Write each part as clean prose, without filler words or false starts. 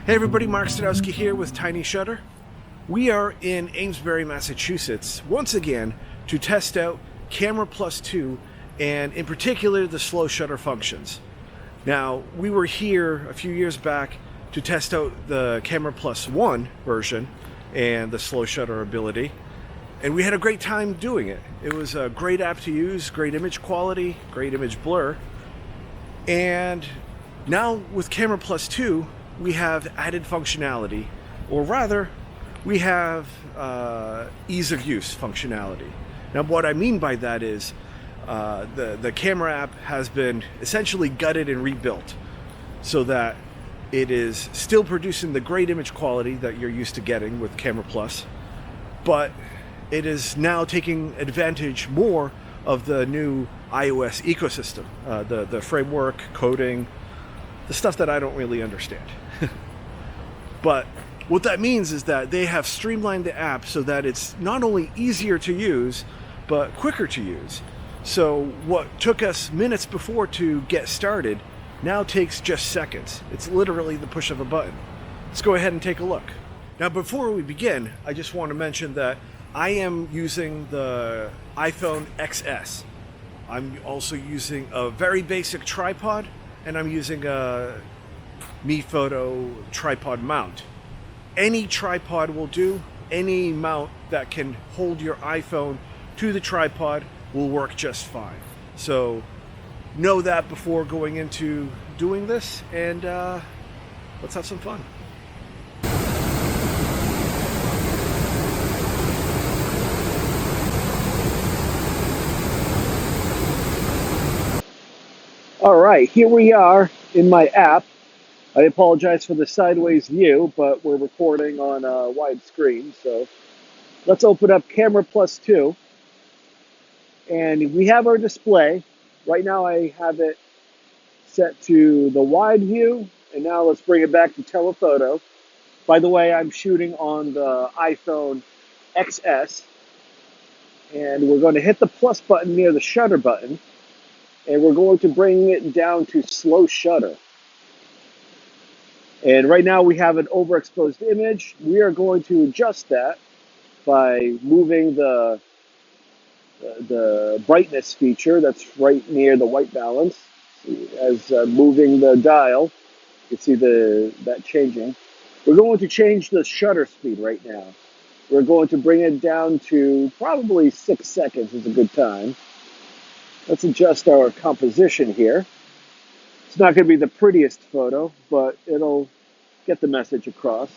Hey everybody, Marc Sadowski here with Tiny Shutter. We are in Amesbury, Massachusetts, once again to test out Camera+2 and in particular the slow shutter functions. Now, we were here a few years back to test out the Camera+1 version and the slow shutter ability, and we had a great time doing it. It was a great app to use, great image quality, great image blur, and now with Camera+2 we have added functionality, or rather, we have ease of use functionality. Now, what I mean by that is the camera app has been essentially gutted and rebuilt so that it is still producing the great image quality that you're used to getting with Camera+, but it is now taking advantage more of the new iOS ecosystem, the framework, coding, the stuff that I don't really understand. But what that means is that they have streamlined the app so that it's not only easier to use, but quicker to use. So what took us minutes before to get started now takes just seconds. It's literally the push of a button. Let's go ahead and take a look. Now, before we begin, I just want to mention that I am using the iPhone XS. I'm also using a very basic tripod, and I'm using a Mi Photo tripod mount. Any tripod will do. Any mount that can hold your iPhone to the tripod will work just fine. So know that before going into doing this, and let's have some fun. All right, here we are in my app. I apologize for the sideways view, but we're recording on a wide screen. So let's open up Camera+2. And we have our display. Right now I have it set to the wide view. And now let's bring it back to telephoto. By the way, I'm shooting on the iPhone XS. And we're going to hit the plus button near the shutter button. And we're going to bring it down to slow shutter. And right now we have an overexposed image. We are going to adjust that by moving the brightness feature that's right near the white balance. As moving the dial, you can see that changing. We're going to change the shutter speed right now. We're going to bring it down to probably 6 seconds is a good time. Let's adjust our composition here. It's not going to be the prettiest photo, but it'll get the message across.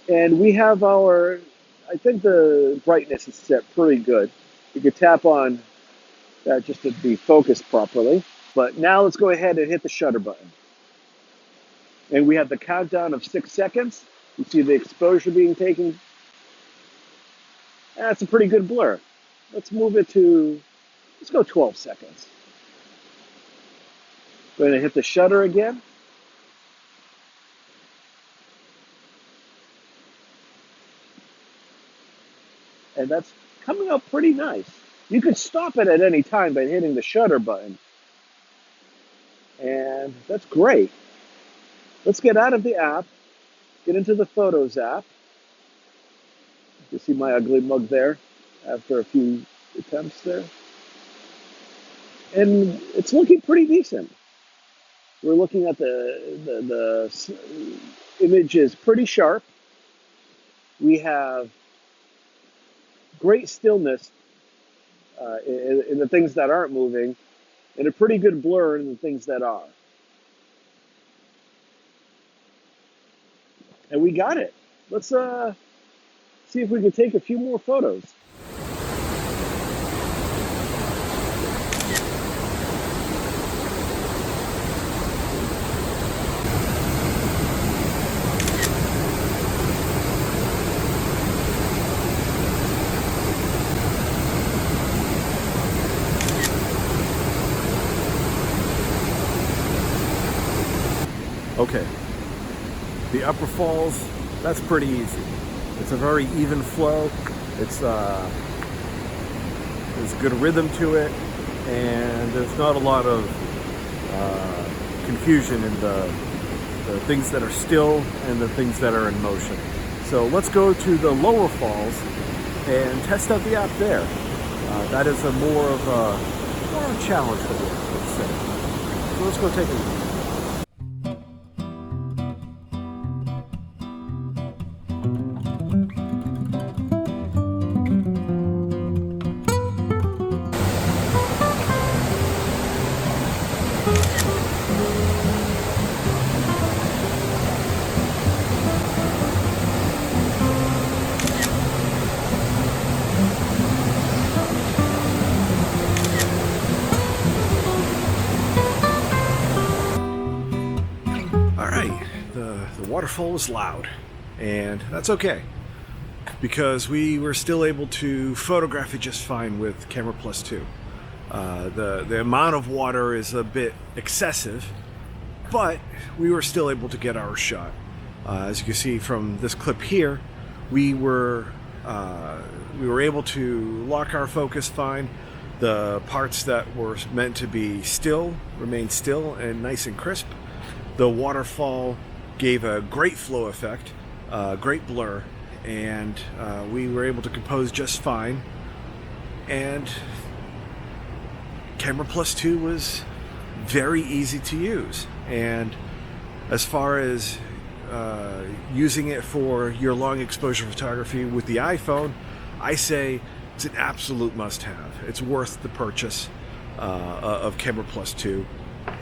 And we have I think the brightness is set pretty good. You could tap on that just to be focused properly. But now let's go ahead and hit the shutter button. And we have the countdown of 6 seconds. You see the exposure being taken. That's a pretty good blur. Let's move it to, let's go 12 seconds. We're going to hit the shutter again. And that's coming out pretty nice. You can stop it at any time by hitting the shutter button. And that's great. Let's get out of the app, get into the Photos app. You see my ugly mug there after a few attempts there. And it's looking pretty decent. We're looking at the image is pretty sharp. We have great stillness in the things that aren't moving, and a pretty good blur in the things that are. And we got it. Let's see if we can take a few more photos. Okay, the upper falls, that's pretty easy. It's a very even flow. There's a good rhythm to it, and there's not a lot of confusion in the the things that are still and the things that are in motion. So let's go to the lower falls and test out the app there. That is a more of a challenge for me, let's say. So let's go take a look. The waterfall was loud, and that's okay, because we were still able to photograph it just fine with Camera+2. The amount of water is a bit excessive, but we were still able to get our shot. As you can see from this clip here, we were able to lock our focus fine. The parts that were meant to be still remained still and nice and crisp. The waterfall gave a great flow effect, great blur, and we were able to compose just fine. And Camera+2 was very easy to use. And as far as using it for your long exposure photography with the iPhone, I say it's an absolute must-have. It's worth the purchase of Camera+2.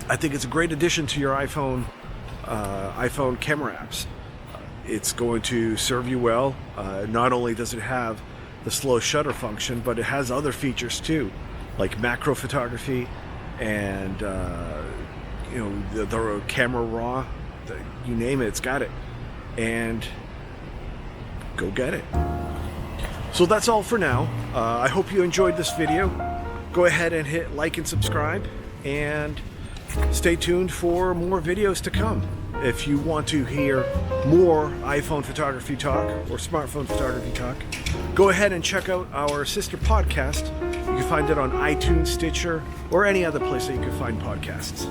I think it's a great addition to your iPhone camera apps. It's going to serve you well. Not only does it have the slow shutter function, but it has other features too, like macro photography and the camera raw. You name it, it's got it. And go get it. So that's all for now. I hope you enjoyed this video. Go ahead and hit like and subscribe, and stay tuned for more videos to come. If you want to hear more iPhone photography talk or smartphone photography talk, go ahead and check out our sister podcast. You can find it on iTunes, Stitcher, or any other place that you can find podcasts.